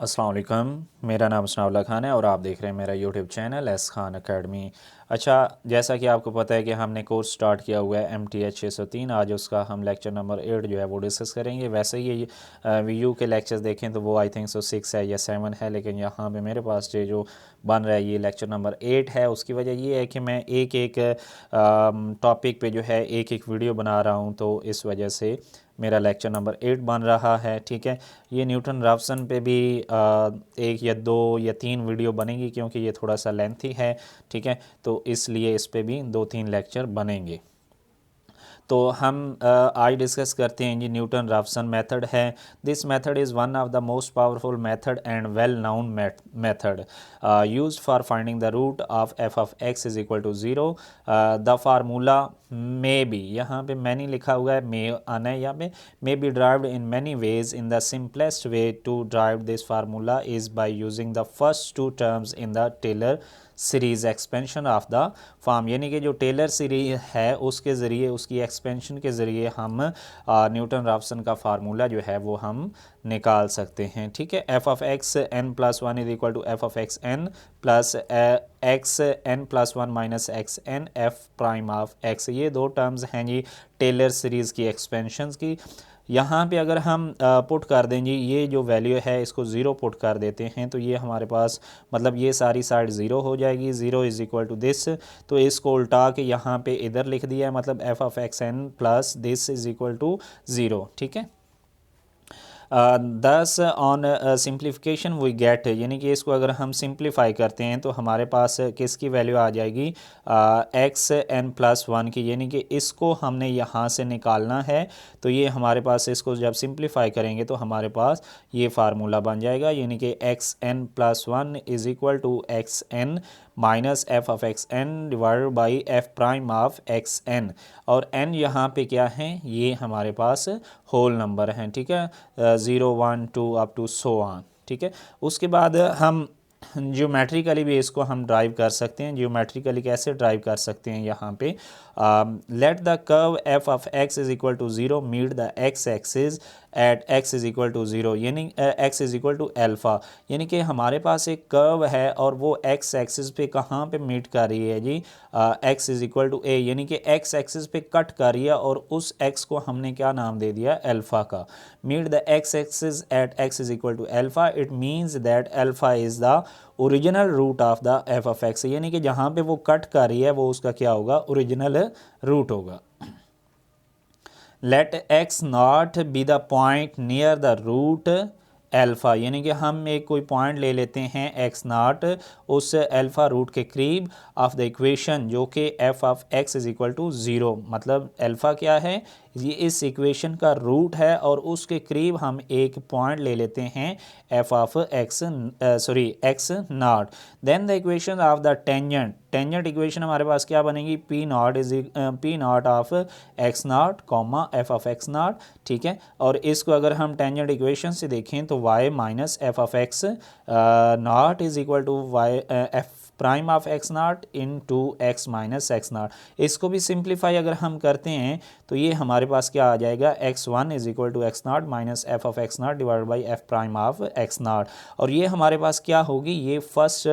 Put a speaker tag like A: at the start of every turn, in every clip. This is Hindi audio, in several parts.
A: अस्सलाम वालेकुम। मेरा नाम सनाउल्लाह खान है और आप देख रहे हैं मेरा YouTube channel S Khan academy. अच्छा, जैसा कि आपको पता है कि हमने कोर्स स्टार्ट किया हुआ है MTH 603। आज उसका हम लेक्चर नंबर 8 जो है वो डिस्कस करेंगे। वैसे ही VU के लेक्चर्स देखें तो वो आई थिंक सो 6 है या 7 है, लेकिन यहाँ पे मेरे पास जो बन रहा है ये लेक्चर नंबर 8 है। उसकी वजह ये है कि मैं एक एक टॉपिक पे जो है एक एक वीडियो बना रहा हूँ, तो इस वजह से मेरा लेक्चर नंबर 8 बन रहा है। ठीक है, ये न्यूटन राफसन पे भी एक या दो या तीन वीडियो बनेगी क्योंकि ये थोड़ा सा लेंथी है। ठीक है, तो इसलिए इस पे भी 2-3 लेक्चर बनेंगे। तो हम आज डिस्कस करते हैं जी न्यूटन राफसन मेथड है। This method is one of the most powerful method and well known method used for finding the root of f of x is equal to zero. The formula may be, यहाँ पे मैनी लिखा हुआ है, मे आना है यहाँ पे, may be derived in many ways. In the simplest way to derive this formula is by using the first two terms in the Taylor series expansion of the form, यानी कि जो टेलर सीरीज है उसके ज़रिए, उसकी एक्सपेंशन के ज़रिए हम न्यूटन राफसन का फार्मूला जो है वो हम निकाल सकते हैं। ठीक है, f of x n plus one is equal to f of x n plus x n plus one minus x n f prime of x, ये दो टर्म्स हैं जी टेलर सीरीज़ की एक्सपेंशन की। यहाँ पे अगर हम पुट कर दें जी, ये जो वैल्यू है इसको ज़ीरो पुट कर देते हैं तो ये हमारे पास मतलब ये सारी साइड ज़ीरो हो जाएगी। Zero is equal to this, तो इसको उल्टा के यहाँ पे इधर लिख दिया है, मतलब f of x n plus this is equal to zero. ठीक है, दस ऑन सिंप्लीफिकेशन वी गेट, यानी कि इसको अगर हम सिंप्लीफाई करते हैं तो हमारे पास किसकी वैल्यू आ जाएगी, एक्स एन प्लस वन की, यानी कि इसको हमने यहाँ से निकालना है। तो ये हमारे पास, इसको जब सिंप्लीफाई करेंगे तो हमारे पास ये फार्मूला बन जाएगा, यानी कि x n plus one is equal to x n minus f of x n divided by f prime of x n, और एन यहाँ पे क्या है, ये हमारे पास होल नंबर हैं। ठीक है, 0 1 2 अप टू सो ऑन। ठीक है, उसके बाद हम जियोमेट्रिकली भी इसको हम ड्राइव कर सकते हैं। जियोमेट्रिकली कैसे ड्राइव कर सकते हैं, यहाँ पे let the curve f of x is equal to zero meet the x axis at x is equal to zero, यानी x is equal to alpha, यानी कि हमारे पास एक कर्व है और वो एक्स एक्सिस पे कहाँ पे मीट कर रही है जी, एक्स इज इक्वल टू ए, यानी कि एक्स एक्सिस पे कट कर रही है और उस एक्स को हमने क्या नाम दे दिया, एल्फ़ा का। Meet the x axis at x is equal to alpha, it means that alpha is the original root of the f of x, यानी कि जहाँ पे वो कट कर रही है वो उसका क्या होगा, ओरिजिनल रूट होगा। Let x naught be the point near the root alpha, यानी कि हम एक कोई पॉइंट ले लेते हैं एक्स नॉट उस एल्फ़ा रूट के करीब ऑफ द इक्वेशन जो कि f of x is equal to zero, मतलब एल्फ़ा क्या है, ये इस इक्वेशन का रूट है और उसके करीब हम एक पॉइंट ले लेते हैं f of x, sorry x naught. Then the equation of the tangent, tangent equation हमारे पास क्या बनेगी, p naught is p naught of x naught comma f of x naught. ठीक है, और इसको अगर हम टेंजेंट इक्वेशन से देखें तो y minus f of x naught is equal to y f prime of x naught into x minus x naught. इसको भी सिंप्लीफाई अगर हम करते हैं तो ये हमारे पास क्या आ जाएगा, x one is equal to x naught minus f of x naught divide by f prime of x naught, और ये हमारे पास क्या होगी, ये फर्स्ट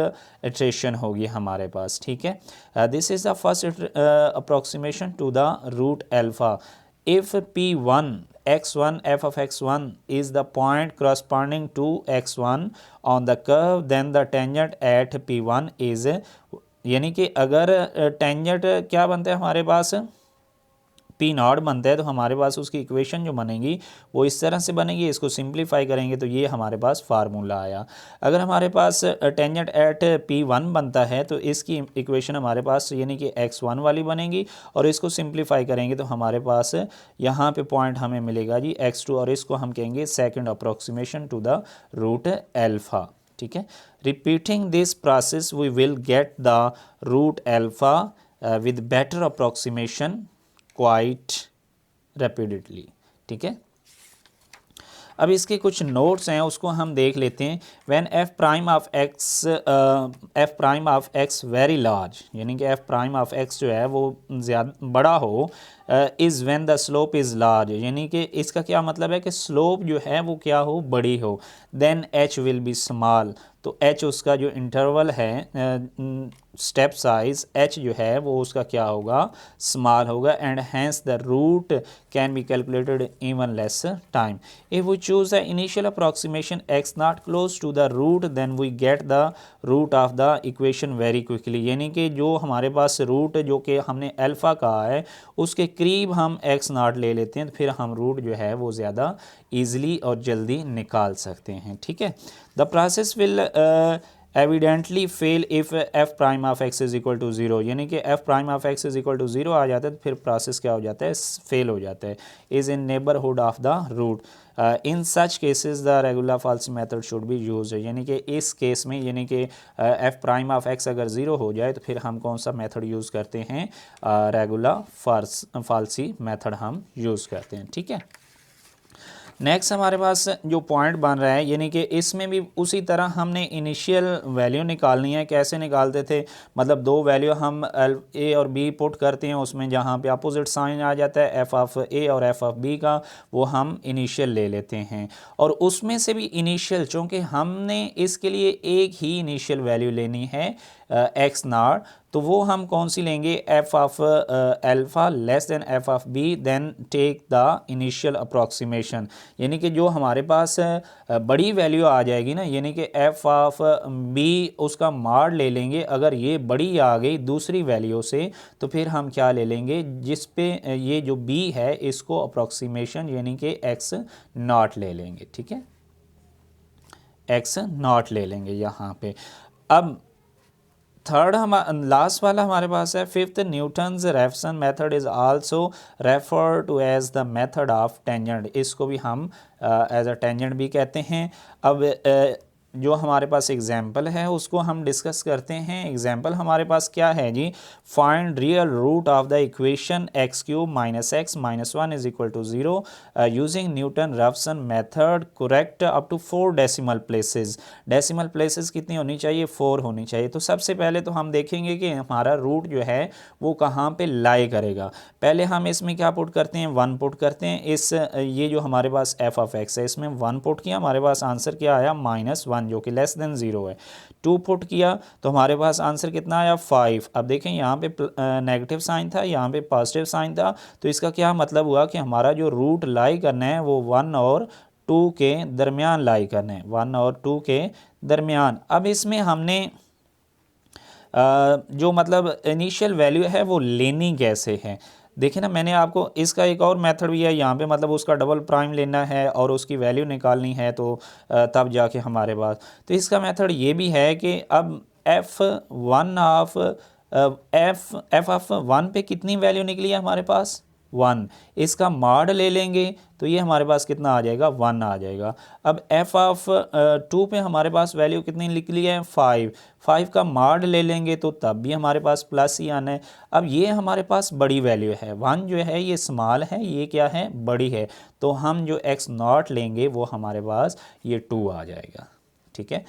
A: इटरेशन होगी हमारे पास। ठीक है, this is the first approximation to the root alpha. if p1 x1 f of x1 is the point corresponding to x1 on the curve, then the tangent at p1 is, यानी कि अगर टेंजेंट क्या बनता है हमारे पास, पी नॉट बनता है, तो हमारे पास उसकी इक्वेशन जो बनेगी वो इस तरह से बनेगी। इसको सिंप्लीफाई करेंगे तो ये हमारे पास फार्मूला आया। अगर हमारे पास टेंजेंट एट पी वन बनता है तो इसकी इक्वेशन हमारे पास यानी कि एक्स वन वाली बनेगी, और इसको सिंप्लीफाई करेंगे तो हमारे पास यहाँ पे पॉइंट हमें मिलेगा जी एक्स टू, और इसको हम कहेंगे second approximation to the root alpha. ठीक है, repeating this process we will get the root alpha with better approximation quite rapidly. ठीक है, अब इसके कुछ नोट्स हैं उसको हम देख लेते हैं। When F prime of x very large, यानी कि एफ प्राइम ऑफ एक्स जो है वो ज़्यादा बड़ा हो, is when the slope is large, यानी कि इसका क्या मतलब है कि स्लोप जो है वो क्या हो, बड़ी हो। Then h will be small, तो एच उसका जो इंटरवल है स्टेप साइज एच जो है वो उसका क्या होगा, स्मॉल होगा। And hence the root can be calculated even less time. If we choose the initial approximation x naught close to the root then we get the root of the equation very quickly, यानी कि जो हमारे पास रूट जो कि हमने अल्फ़ा कहा है उसके करीब हम एक्स नॉट ले लेते हैं, तो फिर हम रूट जो है वो ज़्यादा ईज़िली और जल्दी निकाल सकते हैं। ठीक है, the process will evidently fail if f prime of x is equal to zero, यानी कि f prime of x is equal to zero आ जाता है तो फिर प्रोसेस क्या हो जाता है, फेल हो जाता है। Is in neighbourhood of the root, in such cases the regula falsi method should be use, यानी कि इस केस में यानी कि एफ प्राइम ऑफ एक्स अगर ज़ीरो हो जाए तो फिर हम कौन सा मेथड यूज़ करते हैं, रेगुलर फॉल्सी मेथड हम यूज़ करते हैं। ठीक है, नेक्स्ट हमारे पास जो पॉइंट बन रहा है, यानी कि इसमें भी उसी तरह हमने इनिशियल वैल्यू निकालनी है। कैसे निकालते थे, मतलब दो वैल्यू हम ए और बी पुट करते हैं, उसमें जहाँ पे अपोजिट साइन आ जाता है एफ ऑफ ए और एफ ऑफ बी का, वो हम इनिशियल ले लेते हैं। और उसमें से भी इनिशियल, चूँकि हमने इसके लिए एक ही इनिशियल वैल्यू लेनी है एक्स नॉट, तो वो हम कौन सी लेंगे, f of alpha less than f of b, then take the initial approximation, यानी कि जो हमारे पास बड़ी वैल्यू आ जाएगी ना, यानी कि एफ ऑफ बी उसका माड ले लेंगे। अगर ये बड़ी आ गई दूसरी वैल्यू से तो फिर हम क्या ले लेंगे, जिस पे ये जो बी है इसको अप्रॉक्सीमेशन यानी कि एक्स नॉट ले लेंगे। ठीक है, एक्स नॉट ले लेंगे यहाँ पे। अब थर्ड हम लास्ट वाला हमारे पास है fifth, Newton's Raphson method is also refer to as the method of tangent, इसको भी हम एज अ टेंजेंट भी कहते हैं। अब जो हमारे पास एग्जाम्पल है उसको हम डिस्कस करते हैं। एग्जाम्पल हमारे पास क्या है जी, find real root of the equation x cube minus x minus one is equal to zero using Newton Raphson method correct up to 4 decimal places. Decimal places कितनी होनी चाहिए, 4 होनी चाहिए। तो सबसे पहले तो हम देखेंगे कि हमारा रूट जो है वो कहाँ पे लाई करेगा। पहले हम इसमें क्या पुट करते हैं, 1 पुट करते हैं। इस ये जो हमारे पास एफ ऑफ एक्स है इसमें 1 पुट किया, हमारे पास आंसर क्या आया, -1 जो कि लेस देन 0 है। 2 पुट किया तो हमारे पास आंसर कितना आया, 5। अब देखें यहाँ पे नेगेटिव साइन था, यहाँ पे पॉजिटिव साइन था, तो इसका क्या मतलब हुआ कि हमारा जो रूट लाई करना है वो 1 और 2 के दरमियान लाई करना है, 1 और 2 के दरमियान। अब इसमें हमने जो मतलब इनिशियल वैल्यू है वो लेनी कैसे है, देखिए ना, मैंने आपको इसका एक और मेथड भी है यहाँ पे, मतलब उसका डबल प्राइम लेना है और उसकी वैल्यू निकालनी है, तो तब जाके हमारे पास, तो इसका मेथड ये भी है कि अब एफ ऑफ 1 पे कितनी वैल्यू निकली है हमारे पास, 1, इसका मॉड ले लेंगे तो ये हमारे पास कितना आ जाएगा, 1 आ जाएगा। अब एफ ऑफ 2 पे हमारे पास वैल्यू कितनी निकली है, 5 का मॉड ले लेंगे तो तब भी हमारे पास प्लस ही आना है। अब ये हमारे पास बड़ी वैल्यू है, 1 जो है ये स्मॉल है, ये क्या है, बड़ी है, तो हम जो एक्स नॉट लेंगे वो हमारे पास ये 2 आ जाएगा। ठीक है,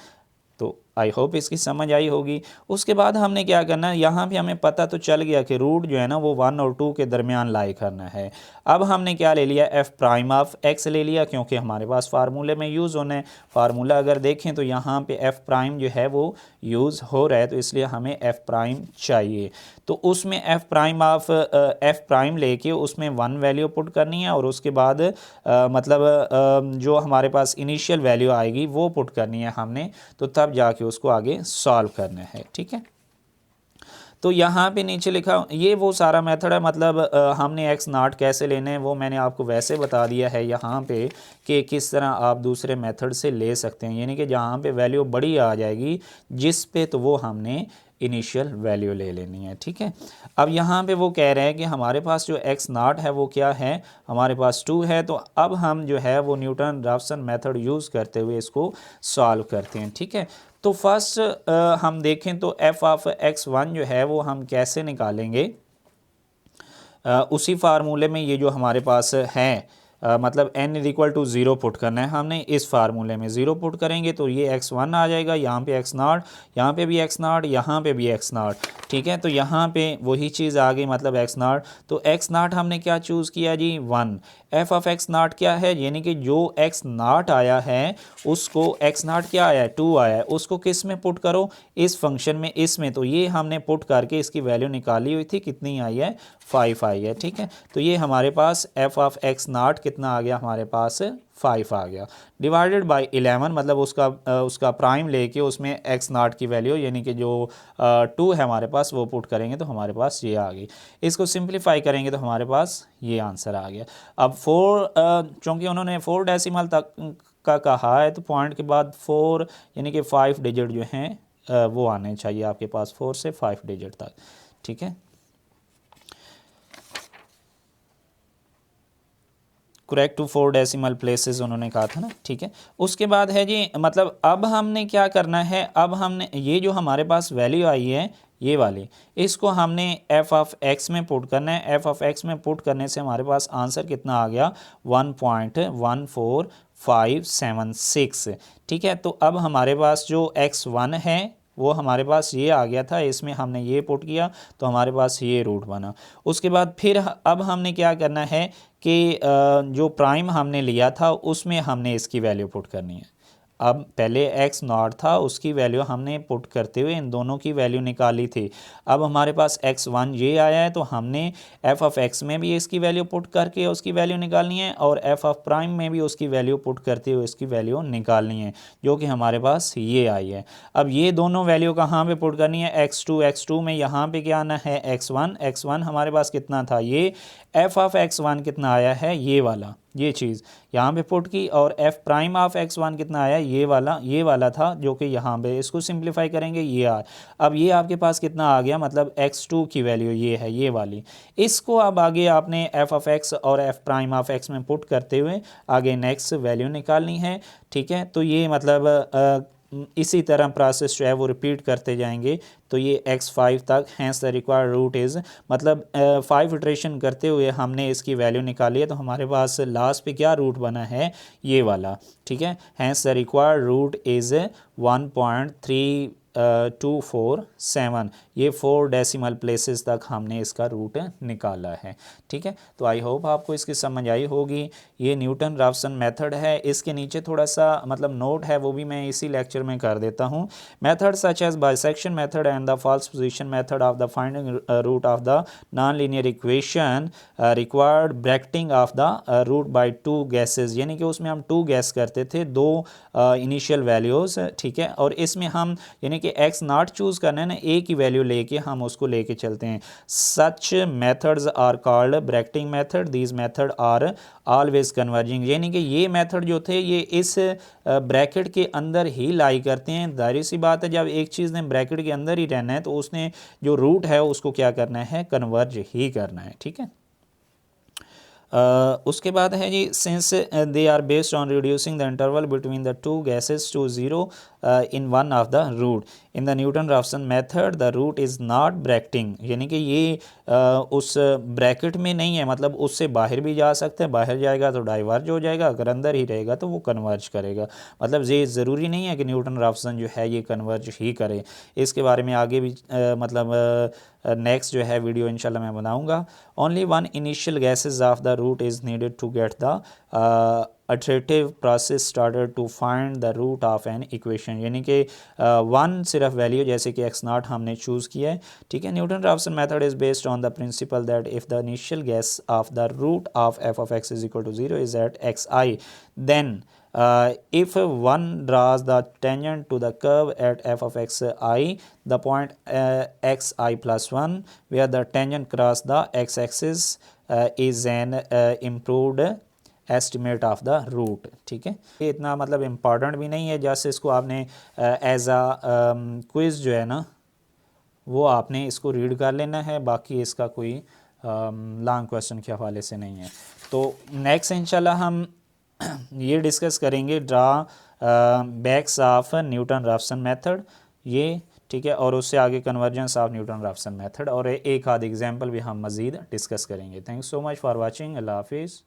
A: तो आई होप इसकी समझ आई होगी। उसके बाद हमने क्या करना है, यहाँ भी हमें पता तो चल गया कि रूट जो है ना वो 1 और 2 के दरमियान लाई करना है। अब हमने क्या ले लिया, एफ प्राइम ऑफ एक्स ले लिया, क्योंकि हमारे पास फार्मूले में यूज़ होना है। फार्मूला अगर देखें तो यहाँ पे एफ प्राइम जो है वो यूज़ हो रहा है, तो इसलिए हमें एफ प्राइम चाहिए। तो उसमें एफ प्राइम लेके उसमें 1 वैल्यू पुट करनी है और उसके बाद मतलब जो हमारे पास इनिशियल वैल्यू आएगी वो पुट करनी है हमने, तो तब जाके उसको आगे सॉल्व करना है। ठीक है, तो यहाँ पे नीचे लिखा ये वो सारा मेथड है, मतलब हमने एक्स नॉट कैसे लेने हैं वो मैंने आपको वैसे बता दिया है यहाँ पे कि किस तरह आप दूसरे मेथड से ले सकते हैं, यानी कि जहाँ पे वैल्यू बड़ी आ जाएगी जिस पे, तो वो हमने इनिशियल वैल्यू ले लेनी है। ठीक है, अब यहाँ पे वो कह रहे हैं कि हमारे पास जो एक्स नॉट है वो क्या है, हमारे पास 2 है, तो अब हम जो है वो न्यूटन रैफसन मेथड यूज़ करते हुए इसको सॉल्व करते हैं। ठीक है, तो फर्स्ट हम देखें तो एफ ऑफ x1 जो है वो हम कैसे निकालेंगे, उसी फार्मूले में ये जो हमारे पास है मतलब n is equal to 0 put करना है हमने इस फार्मूले में। 0 पुट करेंगे तो ये x1 आ जाएगा, यहाँ पे x0, यहाँ पे भी x0, यहाँ पे भी x0, ठीक है। तो यहाँ पे वही चीज़ आ गई, मतलब x0। तो x0 हमने क्या चूज़ किया जी, 1। f ऑफ x0 क्या है, यानी कि जो x0 आया है उसको, x0 क्या आया है, 2 आया है, उसको किस में पुट करो, इस फंक्शन में, इसमें। तो ये हमने पुट करके इसकी वैल्यू निकाली हुई थी, कितनी आई है, 5 आई है, ठीक है। तो ये हमारे पास f ऑफ x0 कितना आ गया, हमारे पास 5 आ गया, डिवाइडेड बाय 11, मतलब उसका प्राइम लेके उसमें x0 की वैल्यू यानी कि जो 2 है हमारे पास वो पुट करेंगे तो हमारे पास ये आ गई। इसको सिंप्लीफाई करेंगे तो हमारे पास ये आंसर आ गया। अब 4, चूँकि उन्होंने 4 डेसिमल तक का कहा है तो पॉइंट के बाद 4 यानी कि 5 डिजिट जो हैं वो आने चाहिए आपके पास, 4 से 5 डिजिट तक, ठीक है। करेक्ट टू 4 डेसिमल प्लेसेस उन्होंने कहा था ना, ठीक है। उसके बाद है जी, मतलब अब हमने क्या करना है, अब हमने ये जो हमारे पास वैल्यू आई है ये वाली, इसको हमने f ऑफ x में पुट करना है। f ऑफ x में पुट करने से हमारे पास आंसर कितना आ गया, 1.14576, ठीक है। तो अब हमारे पास जो x1 है वो हमारे पास ये आ गया था, इसमें हमने ये पुट किया तो हमारे पास ये रूट बना। उसके बाद फिर अब हमने क्या करना है कि जो प्राइम हमने लिया था उसमें हमने इसकी वैल्यू पुट करनी है। अब पहले x0 था, उसकी वैल्यू हमने पुट करते हुए इन दोनों की वैल्यू निकाली थी। अब हमारे पास x1 ये आया है तो हमने f ऑफ x में भी इसकी वैल्यू पुट करके उसकी वैल्यू निकालनी है और f ऑफ प्राइम में भी उसकी वैल्यू पुट करते हुए इसकी वैल्यू निकालनी है, जो कि हमारे पास ये आई है। अब ये दोनों वैल्यू कहाँ पे पुट करनी है, x2 में यहाँ पे क्या आना है, x1 हमारे पास कितना था, ये f ऑफ x1 कितना आया है, ये वाला, ये चीज़ यहाँ पे पुट की, और f प्राइम ऑफ x1 कितना आया, ये वाला था जो कि यहाँ पे, इसको सिंप्लीफाई करेंगे ये आ। अब ये आपके पास कितना आ गया, मतलब x2 की वैल्यू ये है, ये वाली। इसको अब आगे आपने f ऑफ x और f प्राइम ऑफ x में पुट करते हुए आगे नेक्स्ट वैल्यू निकालनी है, ठीक है। तो ये मतलब इसी तरह प्रोसेस जो है वो रिपीट करते जाएंगे तो ये x5 तक, hence the required root is, मतलब 5 इटरेशन करते हुए हमने इसकी वैल्यू निकाली है तो हमारे पास लास्ट पे क्या रूट बना है, ये वाला, ठीक है। Hence the required root is 1.3247, ये 4 डेसिमल प्लेसेस तक हमने इसका रूट निकाला है, ठीक है। तो आई होप आपको इसकी समझ आई होगी। ये न्यूटन राफसन मेथड है, इसके नीचे थोड़ा सा मतलब नोट है वो भी मैं इसी लेक्चर में कर देता हूँ। Method such as bisection method and the false position method of the finding root of the non linear equation required bracketing of the root by 2 guesses, यानी कि उसमें हम 2 गैस करते थे, 2 इनिशियल वैल्यूज़, ठीक है। और इसमें हम यानी कि x0 चूज़ करना है ना, a की वैल्यू लेके हम उसको लेके चलते हैं। Such methods are called bracketing method, these method are always converging, यानी कि ये मेथड जो थे ये इस ब्रैकेट के अंदर ही लाई करते हैं। जाहिर सी बात है जब एक चीज़ ने ब्रैकेट के अंदर ही रहना है तो उसने जो रूट है उसको क्या करना है, कन्वर्ज ही करना है, ठीक है। उसके बाद है जी, since they are based on reducing the interval between the 2 guesses to 0 in one of the root in the Newton Raphson method the root is not bracketing, यानी कि ये उस ब्रैकेट में नहीं है, मतलब उससे बाहर भी जा सकते हैं, बाहर जाएगा तो डाइवर्ज हो जाएगा, अगर अंदर ही रहेगा तो वो कन्वर्ज करेगा। मतलब ये ज़रूरी नहीं है कि न्यूटन राफसन जो है ये कन्वर्ज ही करे, इसके बारे में आगे भी मतलब नेक्स्ट जो है वीडियो इंशाल्लाह मैं बनाऊंगा। Only one initial guesses of the root is needed to get the iterative process started to find the root of an equation, यानी कि वन सिर्फ वैल्यू जैसे कि x0 हमने चूज़ किया है, ठीक है। Newton Raphson method is based on the principle that if the initial guess of the root of f of x is equal to 0 is at xi, then if one draws the tangent to the curve at f of xi, the point xi plus 1 where the tangent cross the x-axis is an improved estimate of the root, ठीक है। ये इतना मतलब इम्पॉर्टेंट भी नहीं है, जैसे इसको आपने एज अ क्विज़ जो है ना वो आपने इसको रीड कर लेना है, बाकी इसका कोई लॉन्ग क्वेश्चन के हवाले से नहीं है। तो नेक्स्ट इंशाल्लाह हम ये डिस्कस करेंगे drawbacks of Newton Raphson method, ये ठीक है, और उससे आगे convergence of Newton Raphson method और एक आध एग्जाम्पल भी हम मज़ीद डिस्कस करेंगे। Thanks so much for watching, अल्लाह हाफिज़।